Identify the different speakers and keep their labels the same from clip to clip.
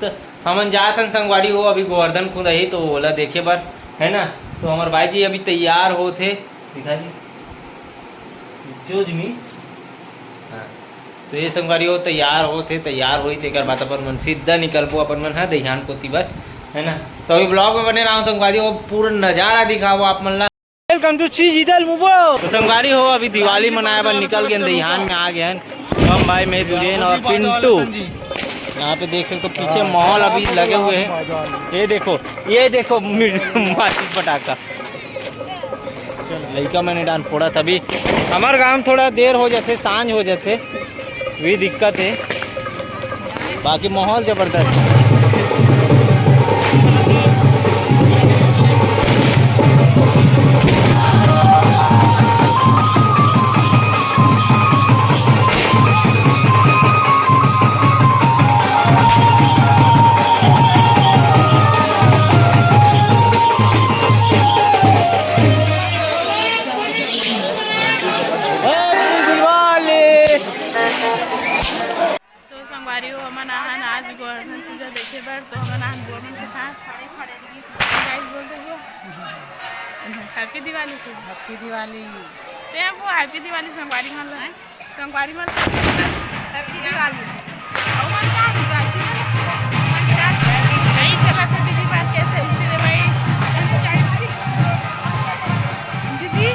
Speaker 1: तो हमन जात हन संगवारी हो अभी गोवर्धन खुद ही तो ओला देखे बर है ना। तो हमारे भाई जी अभी तैयार हो थे दिखा जी जोज मी हाँ। तो ये संगवारी हो तैयार हो थे तैयार हो तेकर बात अपन मन सीधा निकलबो अपन मन हाँ दहियान कोती बर है ना। तो अभी ब्लॉग में बने रहा हूँ संगवारी हो पूरा नज़ारा दिखाओ आप मन ला। वेलकम टू श्री जीतल मुबो। तो संगवारी हो अभी दिवाली मनाए बर निकल गए दहियान में आ गए हम भाई मैं दुलेन और पिंटू। यहाँ पे देख सकते हो पीछे मॉल अभी लगे हुए हैं। ये देखो माचिस पटाखा लड़का मैंने डांस फोड़ा था। अभी हमारे गांव थोड़ा देर हो जाते सांझ हो जाते भी दिक्कत है बाकी माहौल जबरदस्त है।
Speaker 2: आज गोवर्धन पूजा देखे बर तो हम आज गोवर्धन के साथ हैप्पी दिवाली हैप्पी दिवाली ते वो हैप्पी दिवाली संगवारी मन हैप्पी दिवाली और मन का दिवाली नहीं चला तो दीदी बात कैसे दीदी भाई दीदी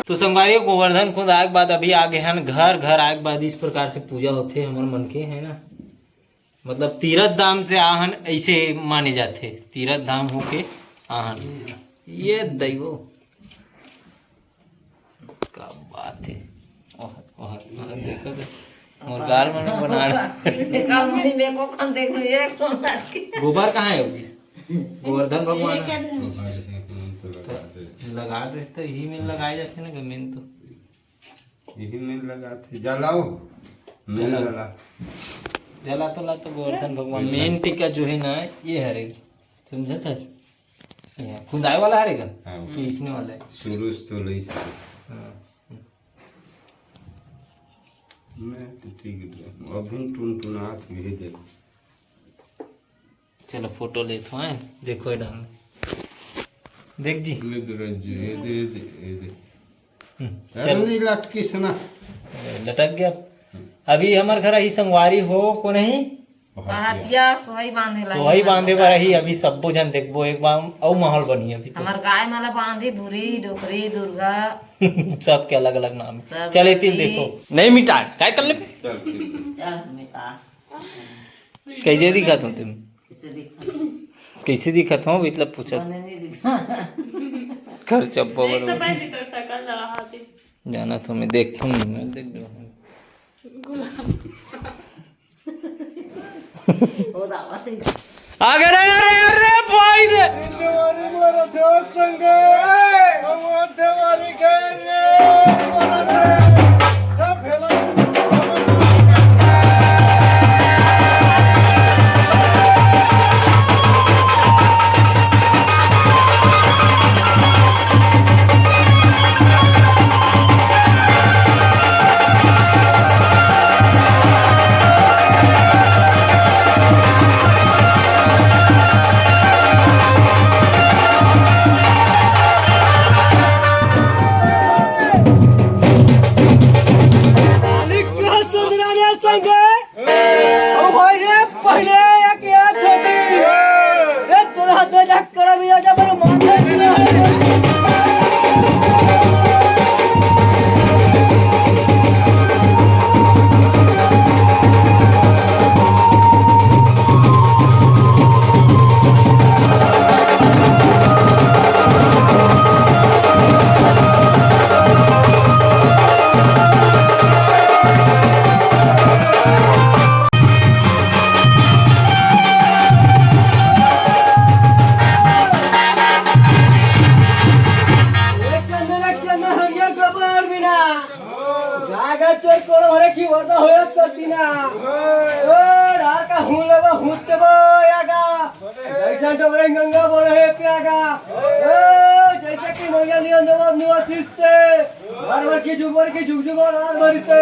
Speaker 1: तो संगवारी गोवर्धन खुद आए के बाद अभी आगे हैं घर घर आए के बाद इस प्रकार से पूजा होते हमारे मन के है ना, मतलब तीरथ धाम से आहन ऐसे माने जाते, तीरथ धाम होके आहन। ये दैवो क्या बात है। देखो तो और गाल मन बना रहा। गोबर कहाँ है जी? गोवर्धन भगवान लगा रहे तो यही में लगाए जाते ना, मेन तो
Speaker 3: यही में लगाते। जलाओ जला
Speaker 1: जला तो ला तो गोवर्धन भगवान मेन टीका जो है ना ये हरे, समझा था खुदाई वाला हरेगा कि इसने वाला है
Speaker 3: शुरू तो लई से
Speaker 1: हाँ।
Speaker 3: मैं तो ठीक है अभी टुनटुनात भेज दे।
Speaker 1: चलो फोटो लेते हैं, देखो ये ढंग देख जी।
Speaker 3: ले दे
Speaker 1: चल
Speaker 3: नहीं लटकी सुना
Speaker 1: लटक गया। अभी हमारे घर ही संगवारी हो को नहीं सोहई बांधे पर ही अभी सबो जन देखबो एक बार और माहौल बनी अभी तो।
Speaker 4: हमार गाय माला बांधी धुरी डोकरी दुर्गा
Speaker 1: सबके अलग अलग नाम है। चल तीन देखो नहीं मिटा काय कर ले
Speaker 3: चल ठीक
Speaker 4: चल मिटा
Speaker 1: कैसे दिखत हो तुम,
Speaker 4: इसे दिखा
Speaker 1: कैसे दिखत हो मतलब पूछा
Speaker 4: बने नहीं दिखा
Speaker 1: घर चप्पो
Speaker 2: एक तो
Speaker 1: बरोबर
Speaker 2: पहले तो शकल लगा हाथी
Speaker 1: जाना तो मैं देखता हूँ, मैं देख
Speaker 4: हो दावा
Speaker 1: आगे रे अरे अरे भाई रे
Speaker 5: गंगा बोले प्यागा जैसे कि मैया निवासी से भर की जुग जुग और रात भर से